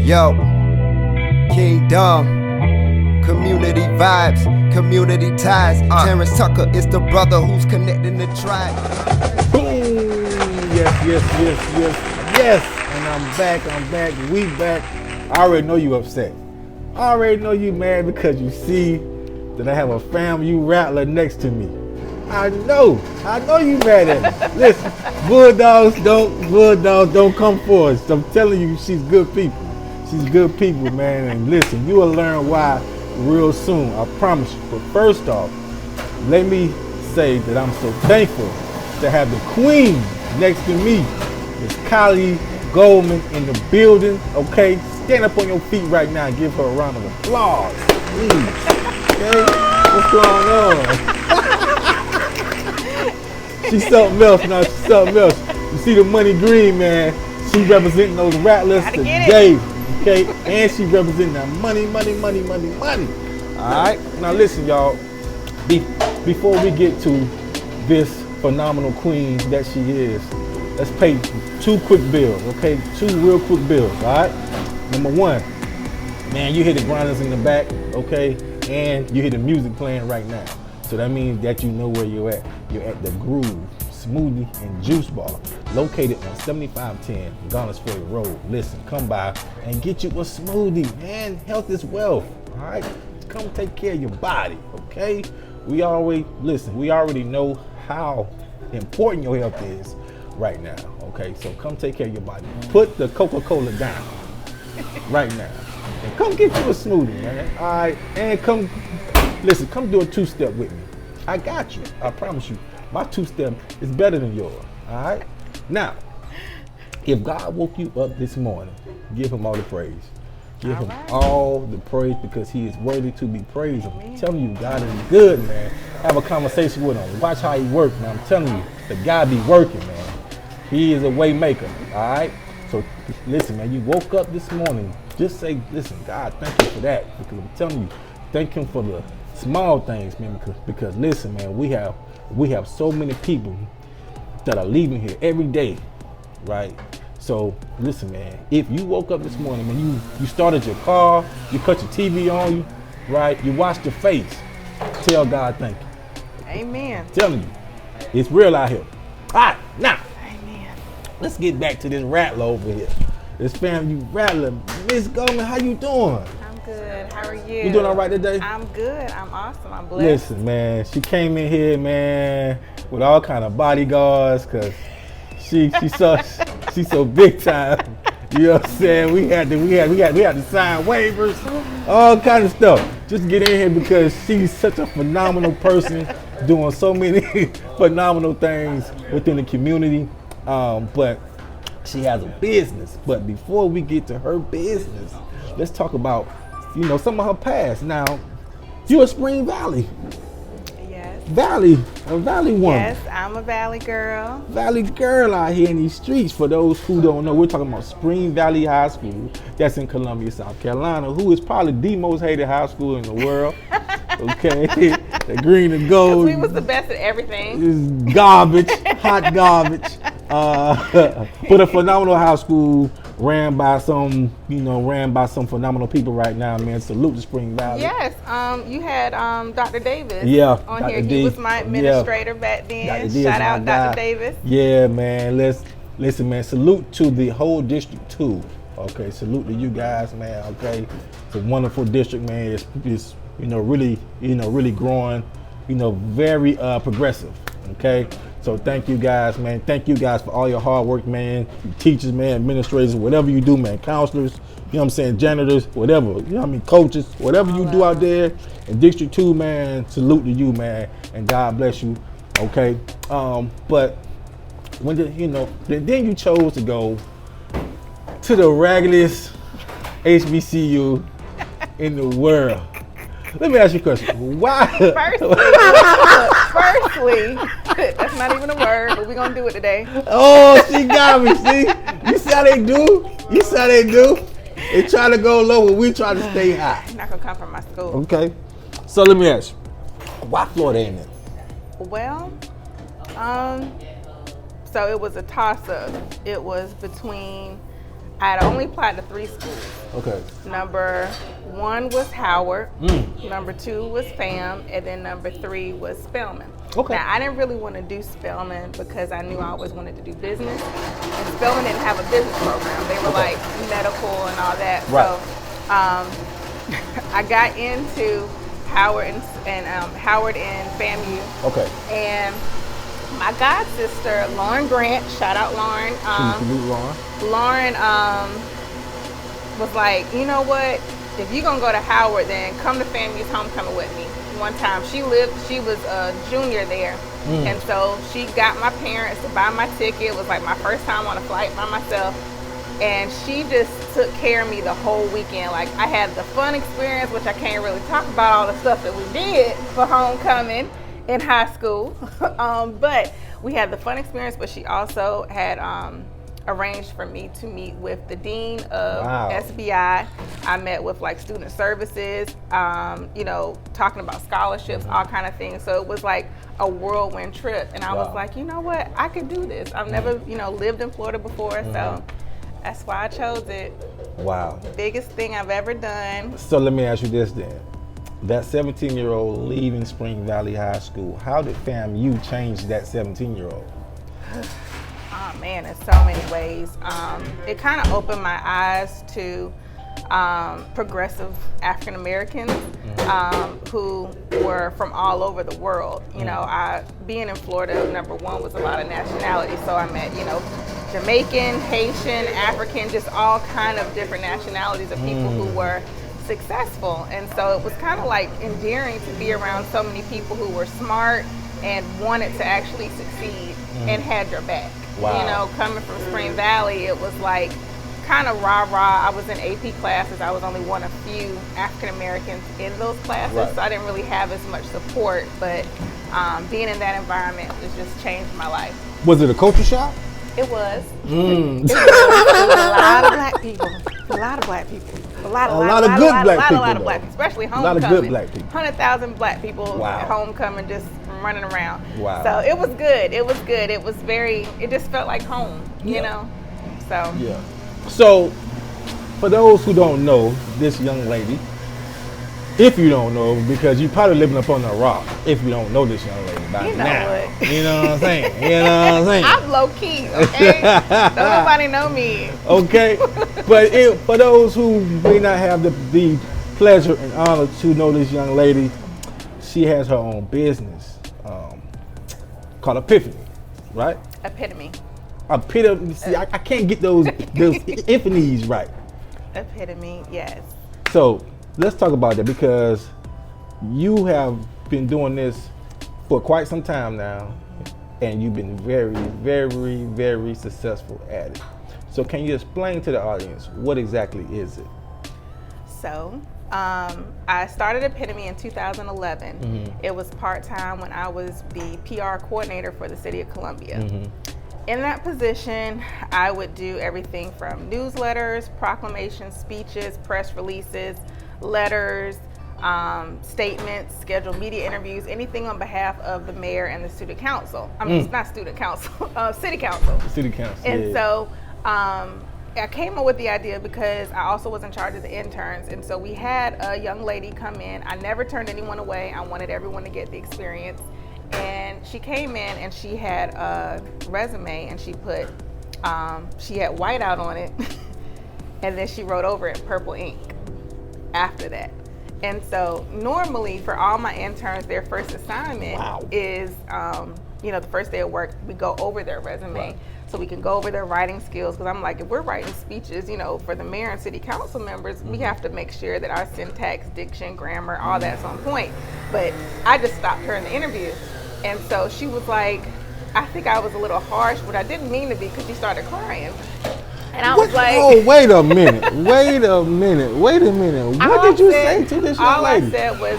Yo, Kingdom, community vibes, community ties. Terrance Tucker is the brother who's connecting the tribe. Boom! Yes. And I'm back, we back. I already know you upset. I already know you mad because you see that I have a FAMU rattler next to me. I know you mad at me. Listen, bulldogs don't come for us. I'm telling you, she's good people. She's good people, man. And listen, you will learn why real soon, I promise you. But first off, let me say that I'm so thankful to have the queen next to me. It's Khali Gallman in the building, okay? Stand up on your feet right now and give her a round of applause, please. Okay? What's going on? She's something else now, she's something else. You see the money green, man. She representing those rattlers today, okay? And she representing that money. All right? Now listen, y'all. Before we get to this phenomenal queen that she is, let's pay two quick bills, okay? Two real quick bills, all right? Number one, man, you hear the grinders in the back, okay? And you hear the music playing right now. So that means that you know where you're at. You're at the Groove Smoothie and Juice Bar, located on 7510 Garners Ferry Road. Listen, come by and get you a smoothie, man. Health is wealth, all right? Come take care of your body, okay? We already know how important your health is right now, okay? So come take care of your body. Put the Coca-Cola down right now and come get you a smoothie, man. All right, and come do a two-step with me. I got you, I promise you. My two-step is better than yours, all right? Now, if God woke you up this morning, give him all the praise. Give him all the praise because he is worthy to be praised. I'm telling you, God is good, man. Have a conversation with him. Watch how he works, man. I'm telling you, the guy be working, man. He is a way maker, all right? So listen, man, you woke up this morning, just say, listen, God, thank you for that. Because I'm telling you, thank him for the small things, man. Because listen, man, we have so many people that are leaving here every day, right? So listen, man, if you woke up this morning and you started your car, you cut your TV on, right? You washed your face, tell God thank you. Amen. I'm telling you, it's real out here. All right, now, Amen. Let's get back to this rattler over here. This FAMU rattler. Miss Gallman, how you doing? I'm good. How are you? You doing all right today? I'm good. I'm awesome. I'm blessed. Listen, man, she came in here, man, with all kind of bodyguards, cause she's so big time. You know what I'm saying? We had to sign waivers, all kind of stuff. Just get in here because she's such a phenomenal person, doing so many phenomenal things within the community. But she has a business. But before we get to her business, let's talk about, some of her past. Now, you a Spring Valley. Yes. A Valley woman. Yes, I'm a Valley girl. Valley girl out here in these streets. For those who don't know, we're talking about Spring Valley High School. That's in Columbia, South Carolina, who is probably the most hated high school in the world. Okay, the green and gold. We was the best at everything. Is garbage, hot garbage. But a phenomenal high school ran by some phenomenal people right now, man. Salute to Spring Valley. Yes, you had Dr. Davis on Dr. here. He was my administrator back then. Shout out Dr. Davis. Yeah, man. Listen, man. Salute to the whole District 2. Okay, salute to you guys, man. Okay, it's a wonderful district, man. It's really growing, very progressive. Okay, so thank you guys, man. Thank you guys for all your hard work, man. Teachers, man, administrators, whatever you do, man. Counselors, janitors, whatever. Coaches, whatever you do out there in District 2, man. Salute to you, man, and God bless you. Okay, but when then you chose to go to the raggedest HBCU in the world. Let me ask you a question. Why? Firstly, that's not even a word, but we're going to do it today. Oh, she got me, see? You see how they do? They try to go low, but we try to stay high. Not going to come from my school. Okay. So let me ask you, why Florida A&M? Well, so it was a toss-up. It was between I had only applied to 3 schools. Okay. Number 1 was Howard, number 2 was FAM, and then number 3 was Spelman. Okay. Now, I didn't really want to do Spelman because I knew I always wanted to do business. And Spelman didn't have a business program. They were like medical and all that. Right. So I got into Howard and FAMU. Okay. And my god sister, Lauren Grant, shout out Lauren. Lauren was like, you know what? If you're gonna go to Howard, then come to FAMU's homecoming with me. One time she was a junior there, and so she got my parents to buy my ticket. It was like my first time on a flight by myself, and she just took care of me the whole weekend. Like, I had the fun experience, which I can't really talk about all the stuff that we did for homecoming in high school, but we had the fun experience. But she also had arranged for me to meet with the dean of SBI. I met with like student services, talking about scholarships, all kind of things. So it was like a whirlwind trip, and I was like, you know what, I could do this. I've never, lived in Florida before, so that's why I chose it. Wow. Biggest thing I've ever done. So let me ask you this then. That 17-year-old leaving Spring Valley High School, how did FAMU change that 17-year-old? Oh man, in so many ways. It kind of opened my eyes to progressive African Americans who were from all over the world. Being in Florida, number 1 was a lot of nationalities. So I met, Jamaican, Haitian, African, just all kind of different nationalities of people who were successful. And so it was kind of like endearing to be around so many people who were smart and wanted to actually succeed and had your back. Wow. Coming from Spring Valley, it was like kind of rah-rah. I was in AP classes. I was only one of few African Americans in those classes, so I didn't really have as much support, but being in that environment has just changed my life. Was it a culture shock? It was. It was a lot of black people. A lot of black people. A lot of good black people, especially homecoming. A lot of good black people. 100,000 black people at homecoming just running around. Wow. So it was good. It was good. It was it just felt like home, you know? So. Yeah. So, for those who don't know this young lady, if you don't know, because you're probably living up on a rock if you don't know this young lady by now. What? You know what I'm saying? I'm low key, okay? Don't nobody know me. Okay? But for those who may not have the pleasure and honor to know this young lady, she has her own business called Epiphany, right? Epitome. See, I can't get those epiphanies right. Epitome, yes. So let's talk about that, because you have been doing this for quite some time now, and you've been very, very, very successful at it. So can you explain to the audience what exactly is it? So I started Epitome in 2011. It was part-time when I was the PR coordinator for the city of Columbia. In that position, I would do everything from newsletters, proclamations, speeches, press releases, letters, statements, scheduled media interviews, anything on behalf of the mayor and the student council. I mean, it's not student council, city council. City council. And so I came up with the idea because I also was in charge of the interns. And so we had a young lady come in. I never turned anyone away. I wanted everyone to get the experience. And she came in and she had a resume, and she put, she had whiteout on it, and then she wrote over it purple ink after that. And so normally for all my interns, their first assignment is, the first day of work, we go over their resume so we can go over their writing skills. Because I'm like, if we're writing speeches, for the mayor and city council members, we have to make sure that our syntax, diction, grammar, all that's on point. But I just stopped her in the interview. And so she was like, I think I was a little harsh, but I didn't mean to be, because she started crying. And I was like, oh, wait a minute. What did you say to this young lady? All I said was,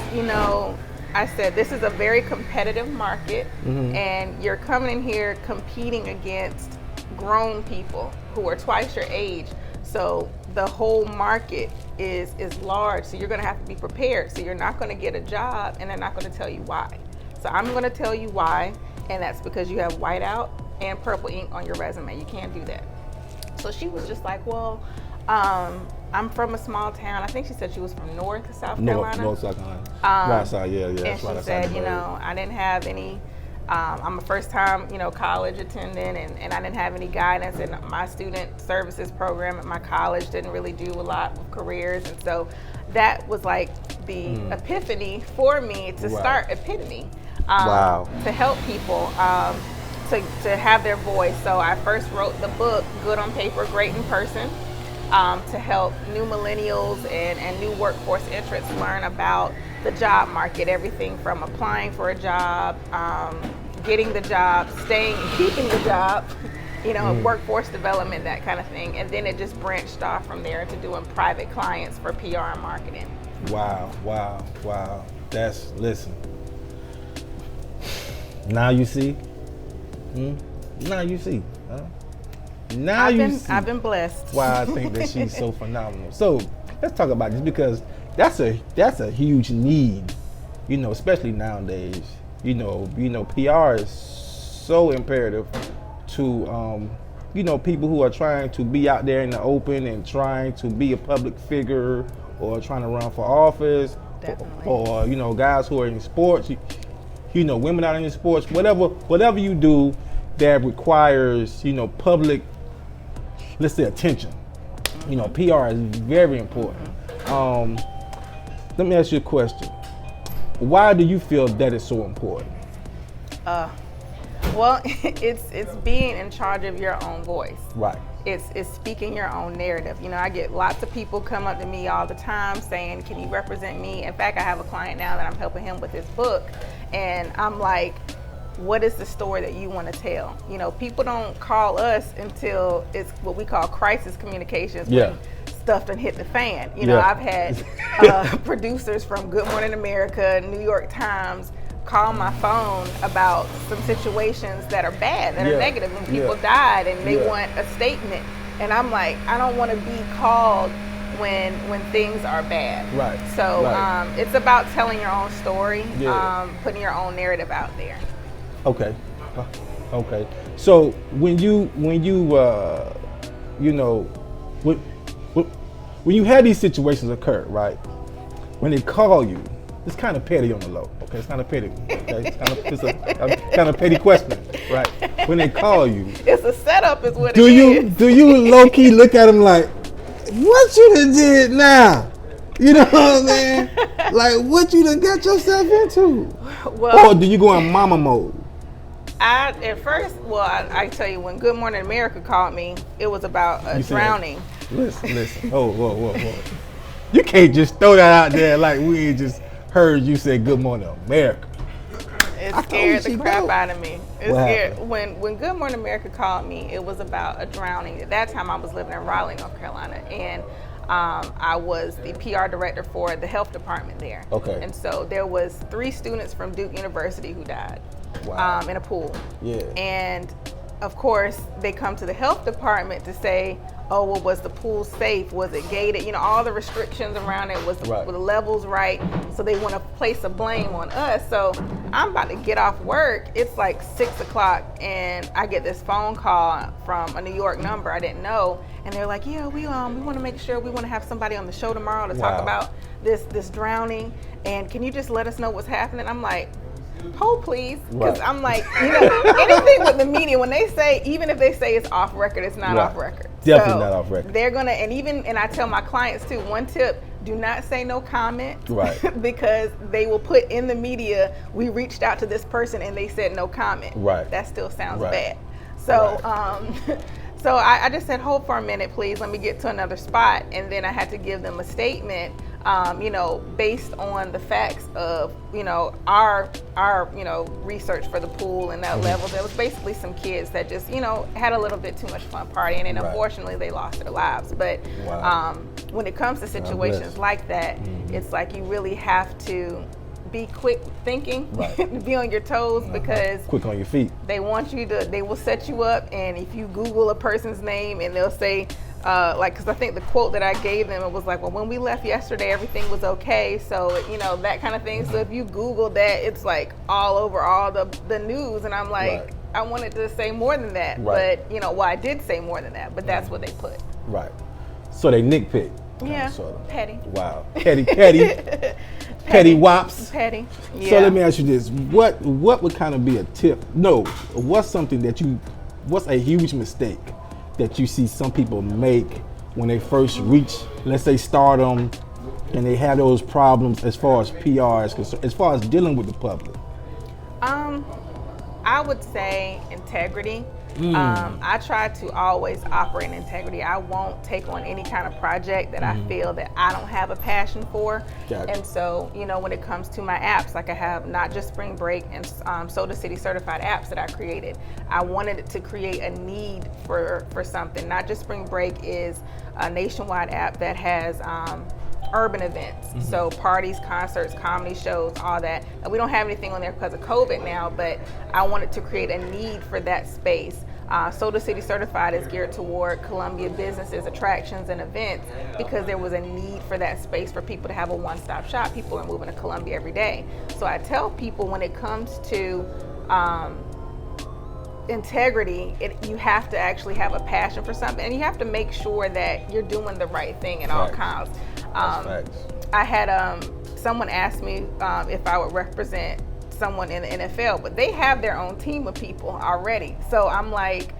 I said, this is a very competitive market, and you're coming in here competing against grown people who are twice your age. So the whole market is large. So you're going to have to be prepared. So you're not going to get a job, and they're not going to tell you why. So I'm going to tell you why, and that's because you have whiteout and purple ink on your resume. You can't do that. So she was just like, well, I'm from a small town. I think she said she was from North South Carolina. North South Carolina. Right side, yeah. And she said, you know, I didn't have any, I'm a first time, you know, college attendant, and I didn't have any guidance, and my student services program at my college didn't really do a lot with careers. And so that was like the epiphany for me to start Epitome, to help people. To have their voice. So I first wrote the book, Good on Paper, Great in Person, to help new millennials and new workforce entrants learn about the job market, everything from applying for a job, getting the job, staying and keeping the job, you know, workforce development, that kind of thing. And then it just branched off from there to doing private clients for PR and marketing. Wow. Listen. Now you see. Now you see. I've been blessed. Why I think that she's so phenomenal. So let's talk about this, because that's a huge need, you know, especially nowadays. You know, PR is so imperative to you know, people who are trying to be out there in the open and trying to be a public figure or trying to run for office. Definitely. Or you know, guys who are in sports. You know, women out in sports, whatever you do that requires, you know, public, let's say, attention. You know, PR is very important. Let me ask you a question. Why do you feel that is so important? Well, it's being in charge of your own voice. Right. It's speaking your own narrative. You know, I get lots of people come up to me all the time saying, can you represent me? In fact, I have a client now that I'm helping him with his book, and I'm like, what is the story that you want to tell? You know, people don't call us until it's what we call crisis communications, when stuff done hit the fan. You know, I've had producers from Good Morning America, New York Times, call my phone about some situations that are bad, that are negative, when people died and they want a statement. And I'm like, I don't want to be called when things are bad. Right. So it's about telling your own story, putting your own narrative out there. Okay. So when you you know, when you have these situations occur, right? When they call you, it's kind of petty on the low. Okay, it's kind of petty. Okay, it's a kind of petty question, right? When they call you, it's a setup, is what it is. Do you low key look at them like, what you done did now? You know what I'm saying? Like, what you done got yourself into? Well, or do you go in mama mode? I tell you, when Good Morning America called me, it was about a drowning. Listen. Whoa. You can't just throw that out there like we just heard you say Good Morning America. It scared the crap out of me. It scared. When Good Morning America called me, it was about a drowning. At that time, I was living in Raleigh, North Carolina, and I was the PR director for the health department there. Okay. And so there was 3 students from Duke University who died in a pool. Yeah. And of course, they come to the health department to say, oh, well, was the pool safe? Was it gated? You know, all the restrictions around it, were the levels right? So they want to place a blame on us. So I'm about to get off work. It's like 6 o'clock, and I get this phone call from a New York number I didn't know. And they're like, yeah, we want to make sure, we want to have somebody on the show tomorrow to talk about this drowning. And can you just let us know what's happening? I'm like, hold please, because I'm like, you know, anything with the media, when they say, even if they say it's off record, it's not off record. Definitely not off record. They're gonna, and I tell my clients too, one tip, do not say no comment, because they will put in the media, we reached out to this person and they said no comment. That still sounds bad. So so I just said, hold for a minute, please, let me get to another spot. And then I had to give them a statement, you know, based on the facts of, you know, our you know, research for the pool and that level. There was basically some kids that just, you know, had a little bit too much fun partying, and unfortunately they lost their lives. But when it comes to situations like that, it's like you really have to be quick thinking, be on your toes, because quick on your feet. They want you to, they will set you up, and if you Google a person's name and they'll say, like, because I think the quote that I gave them, it was like, well, when we left yesterday, everything was okay. So, you know, that kind of thing. So if you Google that, it's like all over all the news. And I'm like, I wanted to say more than that, Right. but well, I did say more than that, but that's what they put. Right. So they nitpick. Yeah. Sort of. Petty. Wow. Petty. Petty wops. Petty. Yeah. So let me ask you this: what would kind of be a tip? No, what's something what's a huge mistake that you see some people make when they first reach, let's say, stardom, and they have those problems as far as PR is concerned, as far as dealing with the public? I would say integrity. I try to always operate in integrity. I won't take on any kind of project that I feel that I don't have a passion for. Gotcha. And so, when it comes to my apps, like I have not just Spring Break and Soda City certified apps that I created. I wanted to create a need for something. Not just Spring Break is a nationwide app that has urban events, so parties, concerts, comedy shows, all that. And we don't have anything on there because of COVID now, but I wanted to create a need for that space. Soda City Certified is geared toward Columbia businesses, attractions, and events because there was a need for that space for people to have a one-stop shop. People are moving to Columbia every day. So I tell people when it comes to integrity, you have to actually have a passion for something, and you have to make sure that you're doing the right thing at all costs. I had someone ask me if I would represent someone in the NFL, but they have their own team of people already. So I'm like,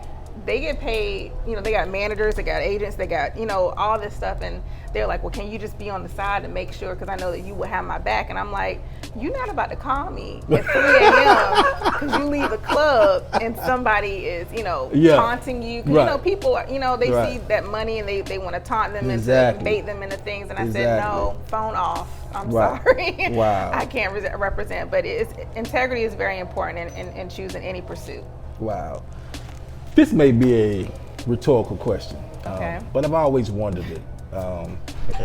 they get paid, they got managers, they got agents, they got, all this stuff. And they're like, well, can you just be on the side and make sure, because I know that you will have my back. And I'm like, you're not about to call me at 3 a.m. because you leave a club and somebody is, taunting you. Because, people are, they see that money and they want to taunt them and bait them into things. And I said, no, phone off. I'm sorry. Wow. I can't represent. But integrity is very important in choosing any pursuit. Wow. This may be a rhetorical question, okay. But I've always wondered it.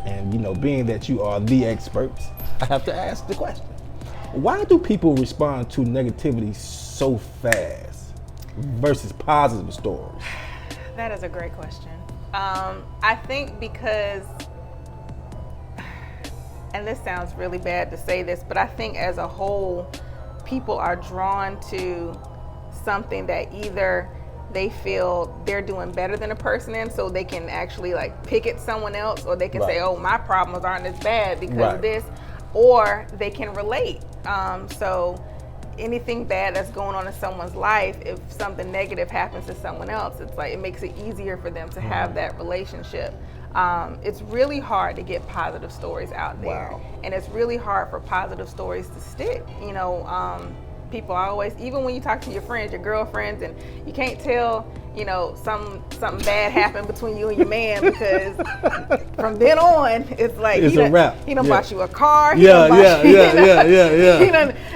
And being that you are the experts, I have to ask the question. Why do people respond to negativity so fast versus positive stories? That is a great question. I think because, and this sounds really bad to say this, but I think as a whole, people are drawn to something that either they feel they're doing better than a person in, so they can actually pick at someone else, or they can say, oh, my problems aren't as bad because of this, or they can relate. So anything bad that's going on in someone's life, if something negative happens to someone else, it's it makes it easier for them to have that relationship. It's really hard to get positive stories out there. Wow. And it's really hard for positive stories to stick. People always, even when you talk to your friends, your girlfriends, and you can't tell, something bad happened between you and your man, because from then on, it's it's a wrap. He done bought you a car. Yeah.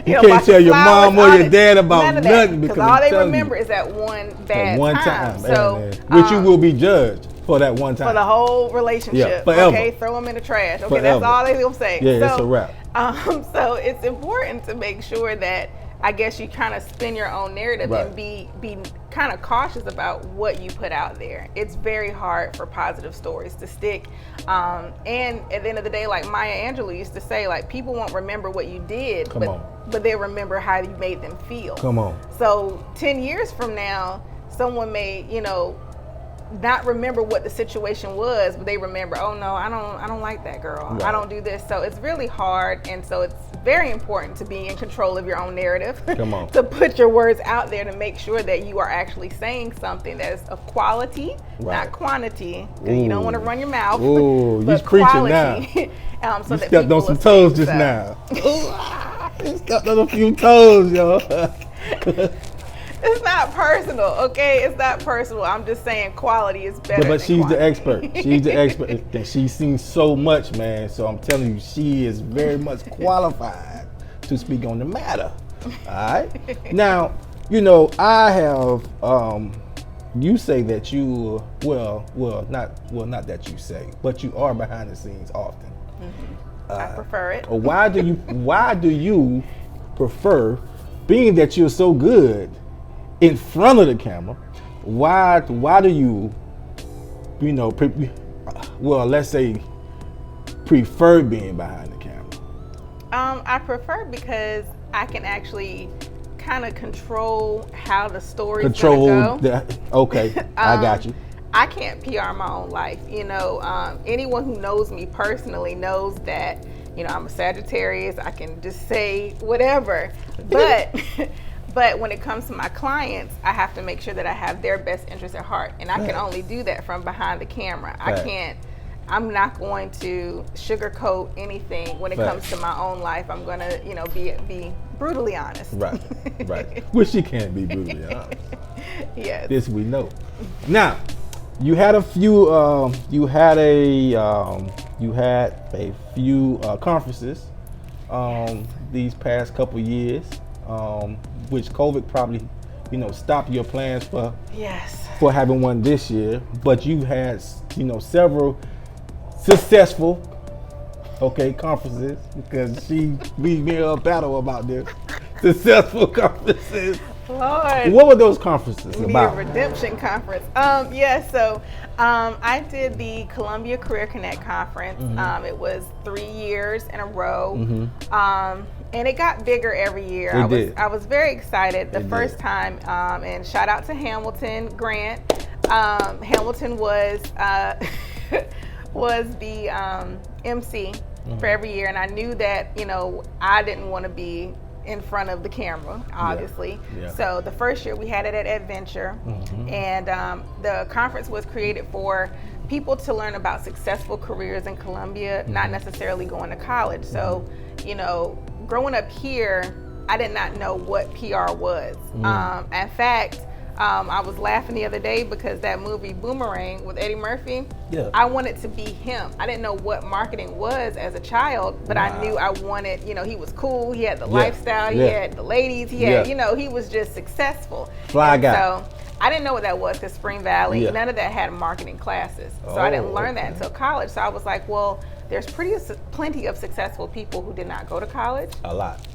You can't tell your mom or your dad about nothing because all they remember is that one bad time. So, which you will be judged for that one time. For the whole relationship. Yeah, forever. Okay, throw them in the trash. Okay, Forever. that's all they gonna say. Yeah, it's a wrap. So it's important to make sure that, I guess, you kind of spin your own narrative and be kind of cautious about what you put out there. It's very hard for positive stories to stick. And at the end of the day, like Maya Angelou used to say, people won't remember what you did, but they remember how you made them feel. Come on. So 10 years from now, someone may, not remember what the situation was, but they remember, oh no, I don't like that girl. Right. I don't do this. So it's really hard, and so it's very important to be in control of your own narrative. Come on. To put your words out there to make sure that you are actually saying something that's of quality, not quantity. You don't want to run your mouth. Ooh, but you preaching quality, now. so you that stepped on some toes just now. You stepped on a few toes, yo. It's not personal, okay? It's not personal. I'm just saying quality is better. But she's quantity. the expert. She's the expert. And she's seen so much, man. So I'm telling you, she is very much qualified to speak on the matter. All right. Now, I have. You say that you not that you say, but you are behind the scenes often. Mm-hmm. I prefer it. Why do you prefer, being that you're so good in front of the camera, why do you let's say prefer being behind the camera? I prefer because I can actually kind of control how the story's gonna go. Okay, I got you. I can't PR my own life. You know, anyone who knows me personally knows that, you know, I'm a Sagittarius. I can just say whatever. But but when it comes to my clients, I have to make sure that I have their best interest at heart. And I can only do that from behind the camera. I'm not going to sugarcoat anything when it comes to my own life. I'm going to, you know, be brutally honest. Right. Which you can't be brutally honest. Yes. This we know. Now, you had a few. You had a few conferences these past couple years, which COVID probably, you know, stopped your plans for having one this year. But you had, you know, several successful conferences, because we made a battle about this. Successful conferences. Lord. What were those conferences about? The Redemption Conference. So I did the Columbia Career Connect Conference. It was 3 years in a row. And it got bigger every year. I was very excited the first time. And shout out to Hamilton Grant. Hamilton was the MC for every year, and I knew that, you know, I didn't want to be in front of the camera, obviously. So the first year we had it at Adventure, and the conference was created for people to learn about successful careers in Columbia, not necessarily going to college. So, you know, growing up here, I did not know what PR was. In fact, I was laughing the other day because that movie Boomerang with Eddie Murphy, I wanted to be him. I didn't know what marketing was as a child, but I knew I wanted, you know, he was cool, he had the lifestyle, he had the ladies, he had, you know, he was just successful. Fly guy. So I didn't know what that was because Spring Valley, none of that had marketing classes. So I didn't learn that until college. So I was like, well, there's plenty of successful people who did not go to college. A lot.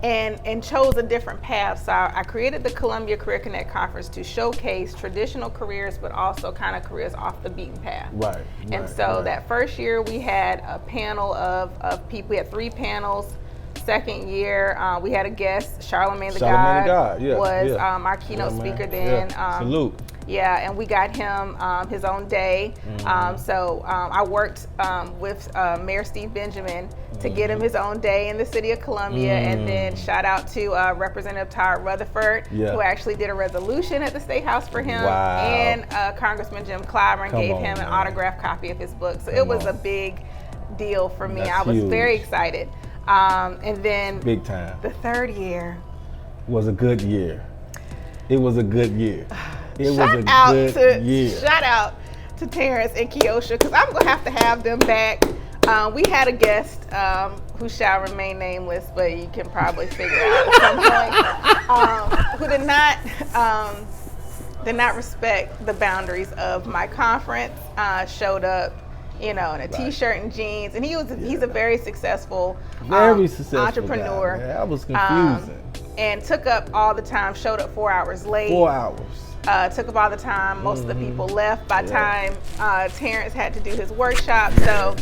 And chose a different path. So I created the Columbia Career Connect Conference to showcase traditional careers, but also kind of careers off the beaten path. And so that first year we had a panel of people. We had 3 panels. Second year, we had a guest, Charlemagne the God was our keynote speaker then. Salute. Yeah, and we got him his own day. So I worked with Mayor Steve Benjamin to get him his own day in the city of Columbia. And then shout out to Representative Todd Rutherford, who actually did a resolution at the State House for him. And Congressman Jim Clyburn gave him an autographed copy of his book. So it was a big deal for me. I was very excited. And then big time. The third year was a good year. It was a good year. Shout out to Terrance and Keosha, because I'm going to have them back. We had a guest who shall remain nameless, but you can probably figure out at some point, who did not respect the boundaries of my conference, showed up, you know, in a t-shirt and jeans, and he's a very successful entrepreneur. That was confusing. And took up all the time, showed up 4 hours late. 4 hours. Took up all the time. Most of the people left by time Terrance had to do his workshop. So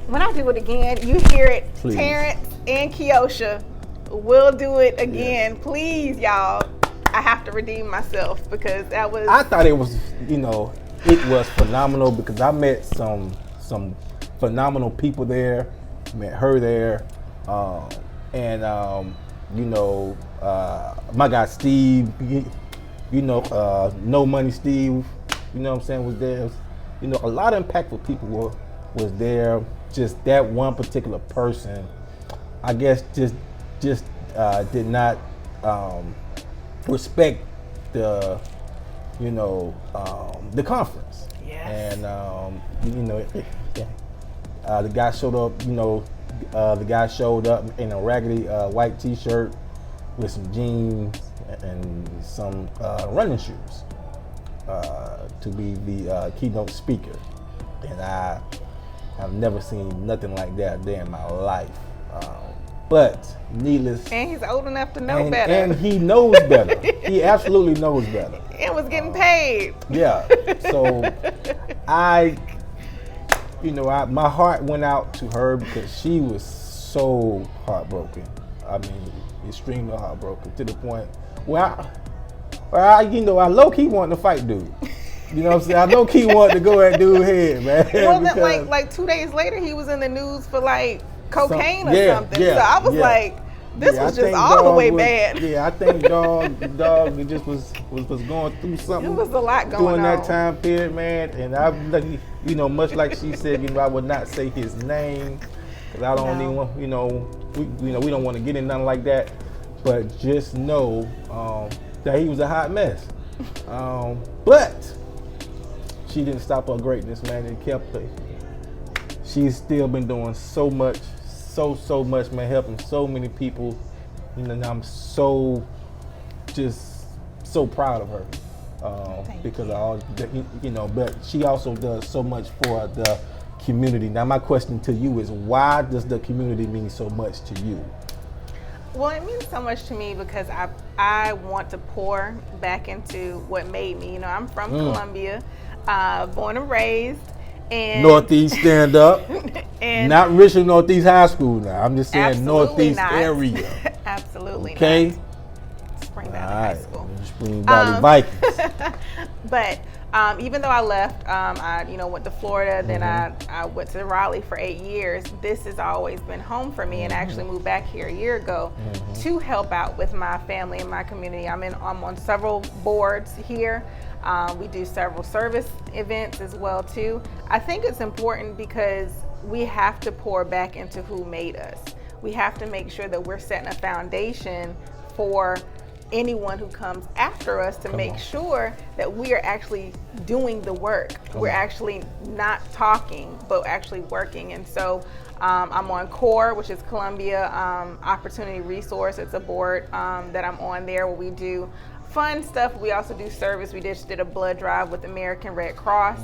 when I do it again, you hear it. Please. Terrance and Keosha will do it again. Please, y'all. I have to redeem myself because that was... I thought it was, you know, it was phenomenal because I met some phenomenal people there. Met her there. You know, my guy Steve, you know, No Money Steve, you know what I'm saying, was there. You know, a lot of impactful people was there. Just that one particular person, I guess, just did not respect the, you know, the conference. Yes. And you know, the guy showed up. You know, the guy showed up in a raggedy white T-shirt with some jeans and some running shoes to be the keynote speaker, and I have never seen nothing like that there in my life. But needless, and he's old enough to know better, and he knows better. He absolutely knows better. And was getting paid. Yeah. So my heart went out to her because she was so heartbroken. I mean, extremely heartbroken to the point where I low-key wanted to fight dude. You know what I'm saying? I low-key wanted to go at dude's head, man. Well, then, like 2 days later, he was in the news for like cocaine or something. So I was like, this was just all the way bad. Yeah, I think dog just was going through something. It was a lot going on during that time period, man. And I'm lucky, much like she said, I would not say his name because I don't even want, we don't want to get in nothing like that. But just know that he was a hot mess. But she didn't stop her greatness, man, and kept her. She's still been doing so much, so much, man, helping so many people. And I'm so proud of her because of all, but she also does so much for the community. Now, my question to you is, why does the community mean so much to you? Well, it means so much to me because I want to pour back into what made me. I'm from Columbia, born and raised. And Northeast stand up. And not Richmond Northeast High School now. I'm just saying Northeast not. Area. Absolutely okay. Not. Spring Valley High School. Spring Valley Vikings. But even though I left, I went to Florida, then I went to Raleigh for 8 years. This has always been home for me, and I actually moved back here a year ago to help out with my family and my community. I'm on several boards here. We do several service events as well too. I think it's important because we have to pour back into who made us. We have to make sure that we're setting a foundation for anyone who comes after us to make sure that we are actually doing the work. We're actually not talking, but actually working. And so I'm on CORE, which is Columbia Opportunity Resource. It's a board that I'm on there where we do fun stuff. We also do service. We just did a blood drive with American Red Cross.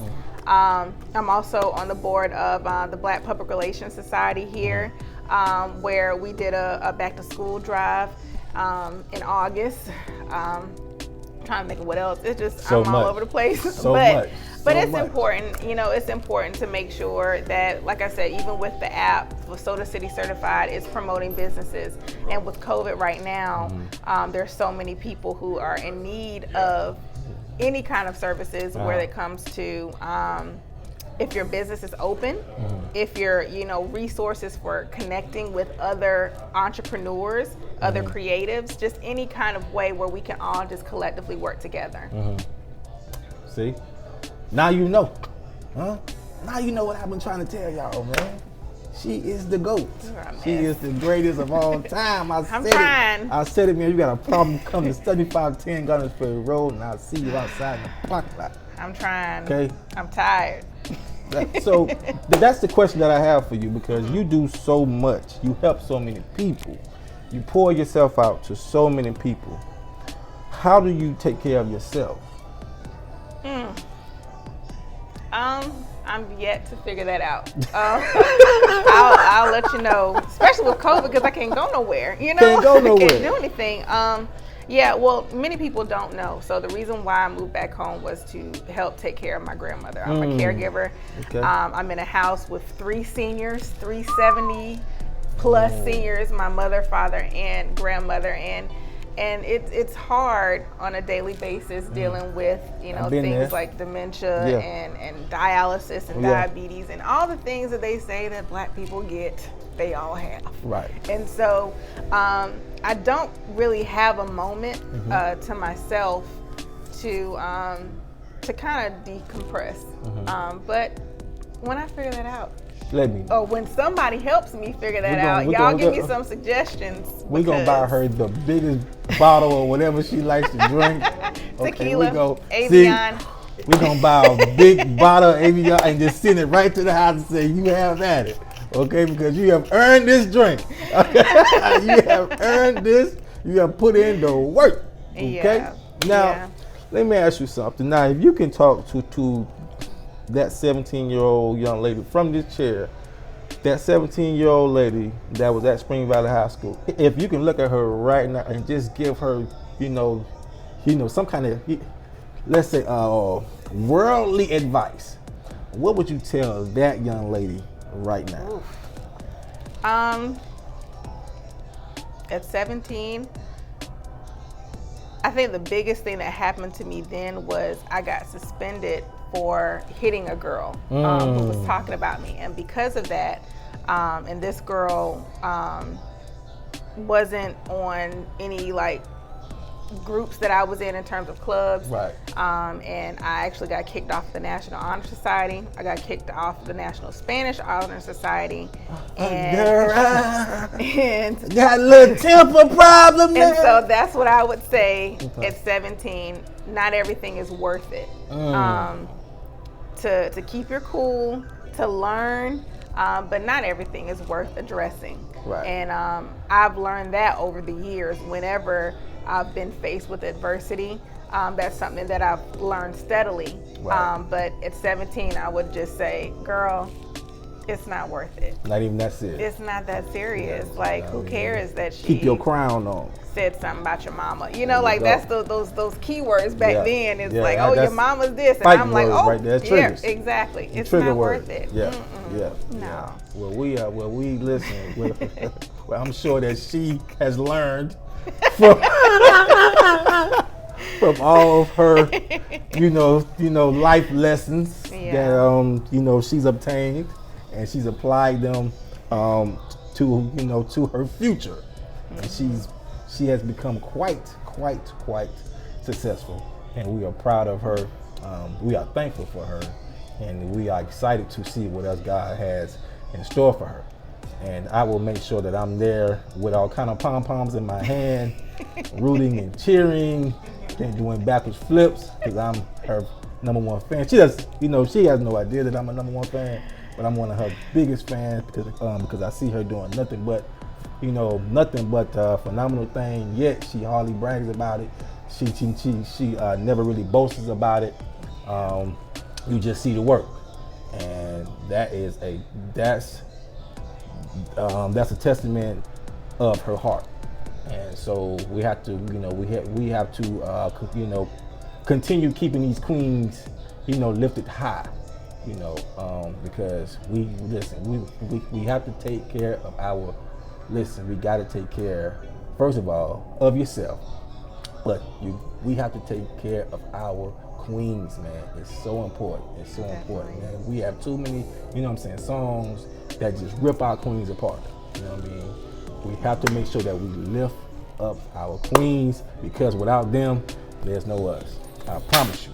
I'm also on the board of the Black Public Relations Society here, where we did a back to school drive in August. Trying to think of what else. It's just I'm all over the place. But it's important, it's important to make sure that, like I said, even with the app, Soda City Certified is promoting businesses. And with COVID right now, there's so many people who are in need of any kind of services where it comes to if your business is open, if you're, resources for connecting with other entrepreneurs, other creatives, just any kind of way where we can all just collectively work together. See? Now you know. Huh? Now you know what I've been trying to tell y'all, man. She is the GOAT. She is the greatest of all time. I said it, man. You got a problem, come to 7510 Gunners Ferry Road, and I'll see you outside in the parking lot. I'm trying. Okay? I'm tired. So that's the question that I have for you, because you do so much. You help so many people. You pour yourself out to so many people. How do you take care of yourself? I'm yet to figure that out. I'll let you know, especially with COVID, because I can't go nowhere. Can't go nowhere. I can't do anything. Well, many people don't know. So the reason why I moved back home was to help take care of my grandmother. I'm a caregiver. Okay. I'm in a house with 3 seniors, 370 plus seniors, my mother, father, and grandmother, and it's hard on a daily basis dealing with things like dementia and dialysis and diabetes and all the things that they say that Black people get, they all have. Right. And so I don't really have a moment to myself to kind of decompress. But when I figure that out, let me know. Or when somebody helps me figure that out, y'all give me some suggestions. We're going to buy her the biggest bottle or whatever she likes to drink. Tequila, Avion. We're going to buy a big bottle of Avion and just send it right to the house and say, you have at it. Okay, because you have earned this drink. You have earned this. You have put in the work. Okay? Now, let me ask you something. Now, if you can talk to that 17-year-old young lady from this chair, that 17-year-old lady that was at Spring Valley High School, if you can look at her right now and just give her, some kind of, let's say, worldly advice, what would you tell that young lady right now? At 17, I think the biggest thing that happened to me then was I got suspended for hitting a girl who was talking about me. And because of that, and this girl wasn't on any like groups that I was in terms of clubs. Right. And I actually got kicked off the National Honor Society. I got kicked off the National Spanish Honor Society. And got a little temper problem now. And so that's what I would say at 17, not everything is worth it. To keep your cool, to learn, but not everything is worth addressing. Right. And I've learned that over the years. Whenever I've been faced with adversity, that's something that I've learned steadily. Right. But at 17, I would just say, girl, it's not worth it. Not even that serious. It's not that serious. Yeah, like, who cares that she keep your crown on? Said something about your mama. You know, like that's those keywords back then. It's like, oh, your mama's this, and I'm like, oh, right there. Yeah, exactly. It's not worth it. Yeah, yeah. No. Well, we listen. Well, I'm sure that she has learned from all of her, life lessons that she's obtained, and she's applied them to her future, and she has become quite successful, and we are proud of her. We are thankful for her, and we are excited to see what else God has in store for her. And I will make sure that I'm there with all kind of pom-poms in my hand, rooting and cheering, and doing backwards flips, because I'm her #1 fan. She does, she has no idea that I'm a #1 fan, but I'm one of her biggest fans because I see her doing nothing but phenomenal thing. Yet she hardly brags about it. She never really boasts about it. You just see the work, and that's a testament of her heart. And so we have to, continue keeping these queens, lifted high, because we have to take care of our. Listen, we got to take care, first of all, of yourself, but we have to take care of our queens, man. It's so important. It's so important, man. We have too many, songs that just rip our queens apart. You know what I mean? We have to make sure that we lift up our queens, because without them, there's no us. I promise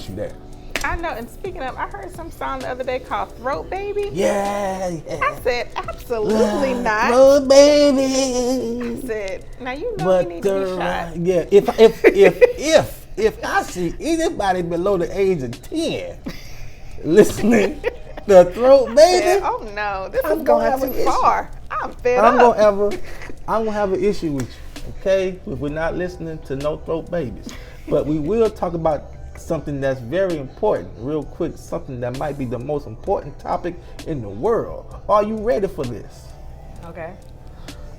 you that. I know, and speaking of, I heard some song the other day called Throat Baby. Yeah. I said, absolutely not. Throat Baby. I said, now you know you need to be shot. Yeah, if I see anybody below the age of 10 listening to Throat Baby. Said, oh no, this is going too far. I'm fed up. I'm gonna have an issue with you, okay? If we're not listening to no Throat Babies. But we will talk about something that's very important, real quick, something that might be the most important topic in the world. Are you ready for this? Okay.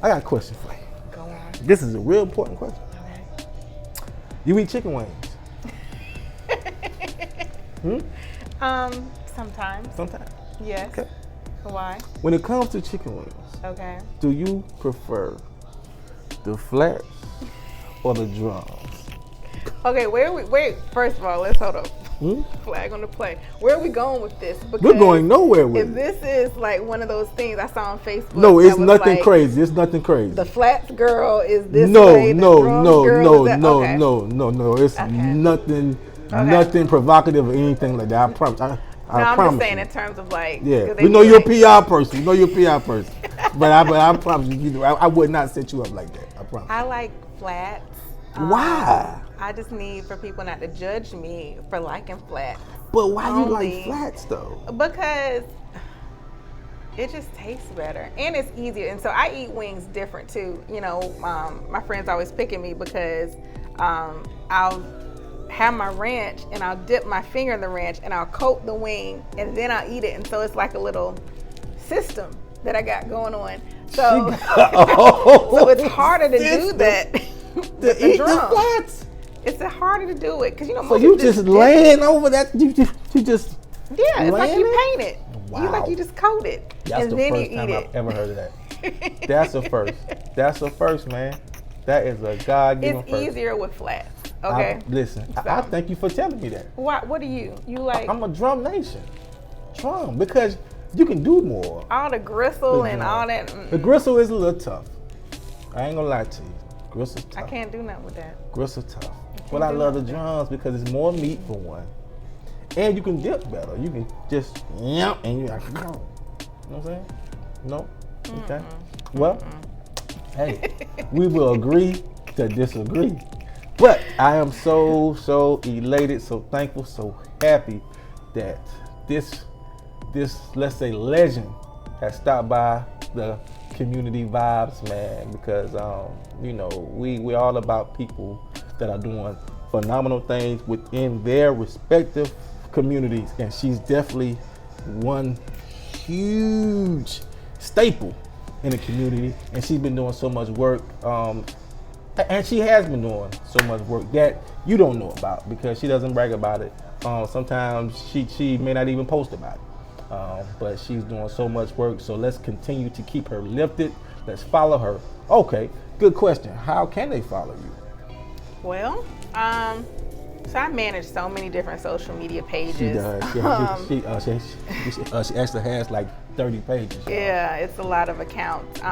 I got a question for you. Go on. This is a real important question. Okay. You eat chicken wings? Sometimes. Sometimes. Yes. Okay. Why? When it comes to chicken wings, okay, do you prefer the flats or the drums? Okay, wait, first of all, let's hold up. Flag on the play. Where are we going with this? Because we're going nowhere with it. This is like one of those things I saw on Facebook. No, it's nothing crazy. It's nothing crazy. The flats girl is this way. No. It's nothing provocative or anything like that. I promise. I'm just saying in terms of like. Yeah, we know you're a PR person. But I promise you, I would not set you up like that. I promise. I like flats. Why? I just need for people not to judge me for liking flats. But why you like flats though? Because it just tastes better and it's easier. And so I eat wings different too. My friends always picking me because I'll have my ranch and I'll dip my finger in the ranch and I'll coat the wing and then I'll eat it. And so it's like a little system that I got going on. So, so it's harder to do that. To eat the flats? It's harder to do it because So you just laying over that? You just it's like you paint it. Wow. You just coat it That's and the then first you time eat I've ever heard of that. That's a first. That's a first, man. That is a God-given first. It's easier with flats. Okay. I thank you for telling me that. What are you? You like? I'm a drum nation. Drum, because you can do more. All the gristle and all that. The gristle is a little tough. I ain't gonna lie to you. Gristle's tough. I can't do nothing with that. Gristle's tough. But I love the drums because it's more meat for one. And you can dip better. You can just, and you're like, you know what I'm saying? No? Okay. Well, hey, we will agree to disagree. But I am so elated, so thankful, so happy that this let's say legend has stopped by the community vibes, man, because you know, we're all about people that are doing phenomenal things within their respective communities, and she's definitely one huge staple in the community, and she's been doing so much work, and she has been doing so much work that you don't know about because she doesn't brag about it. Sometimes she may not even post about it, but she's doing so much work, so let's continue to keep her lifted. Let's follow her. Okay, good question. How can they follow you? Well, so I manage so many different social media pages. She does. She actually has like 30 pages. Yeah, it's a lot of accounts.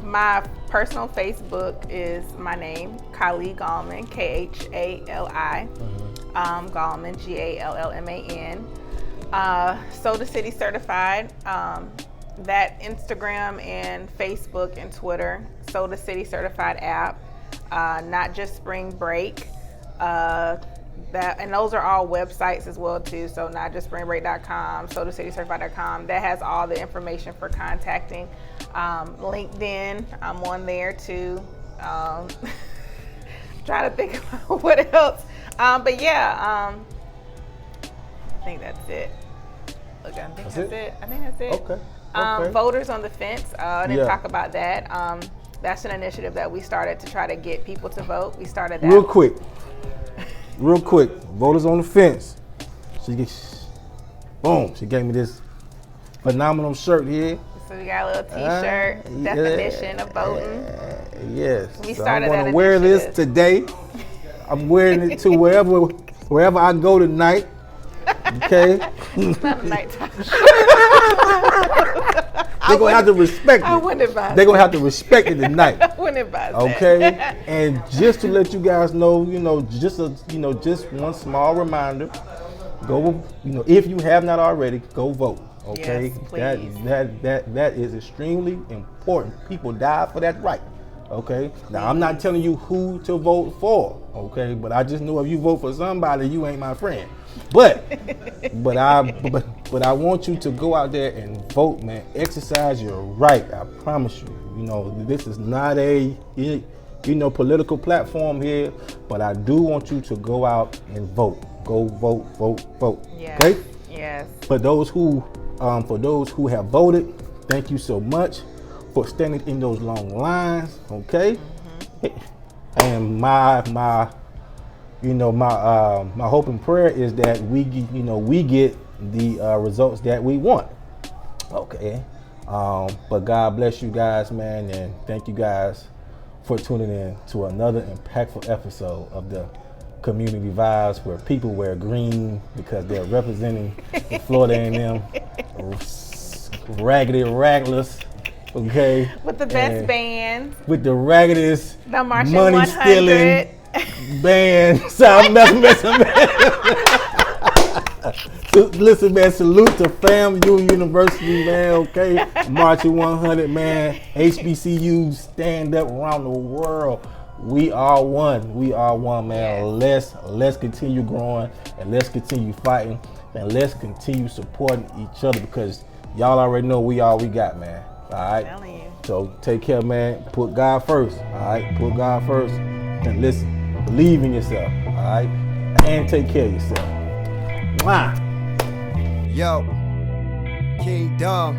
My personal Facebook is my name, Khali Gallman, Khali. Gallman, Gallman. Soda City certified. That Instagram and Facebook and Twitter, Soda City certified app. Not just Spring Break. And those are all websites as well too. So not just springbreak.com, sodacitycertified.com. That has all the information for contacting. LinkedIn, I'm on there too. Trying to think about what else. But yeah, I think that's it. Look, I think that's it. Okay. Voters on the Fence. I didn't talk about that. That's an initiative that we started to try to get people to vote. We started that. Real quick, Voters on the Fence. She gave me this phenomenal shirt here. So we got a little t-shirt, definition of voting. Yes. We started I'm gonna wear this today. I'm wearing it to wherever I go tonight. Okay. It's not a nighttime They're gonna have to respect it. I wouldn't advise. They're gonna have to respect it tonight. I wouldn't advise. Okay. And just to let you guys know, just one small reminder. Go, if you have not already, go vote. Okay. Yes, please. That is extremely important. People die for that right. Okay. Now I'm not telling you who to vote for. Okay. But I just know if you vote for somebody, you ain't my friend. But I want you to go out there and vote, man. Exercise your right. I promise you. This is not a political platform here, but I do want you to go out and vote. Go vote. Yes. Okay? Yes. For those who have voted, thank you so much for standing in those long lines. Okay? And my hope and prayer is that we get the results that we want. Okay. But God bless you guys, man, and thank you guys for tuning in to another impactful episode of the Community Vibes, where people wear green because they're representing the Florida A&M raggedy ragglers. Okay. With the best band. With the raggedest, the Martian money 100. stealing band. So I'm messing, man. Listen, man, salute to FAMU University, man, okay? Marching 100, man. HBCUs stand up around the world. We are one, man. Yes. Let's continue growing, and let's continue fighting, and let's continue supporting each other, because y'all already know we all we got, man. All right? I'm telling you. So take care, man. Put God first, all right? Put God first, and listen, believe in yourself, all right? And take care of yourself. Mwah. Yo, Kingdom,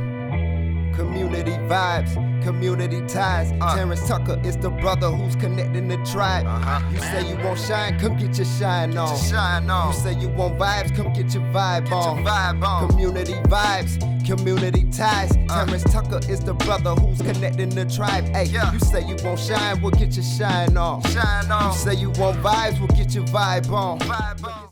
community vibes, community ties. Terrance Tucker is the brother who's connecting the tribe. You say you won't shine, come get your shine on. You say you want vibes, come get your vibe on. Community vibes, community ties. Terrance Tucker is the brother who's connecting the tribe. Hey, you say you won't shine, we'll get your shine on. You say you want vibes, we'll get your vibe on.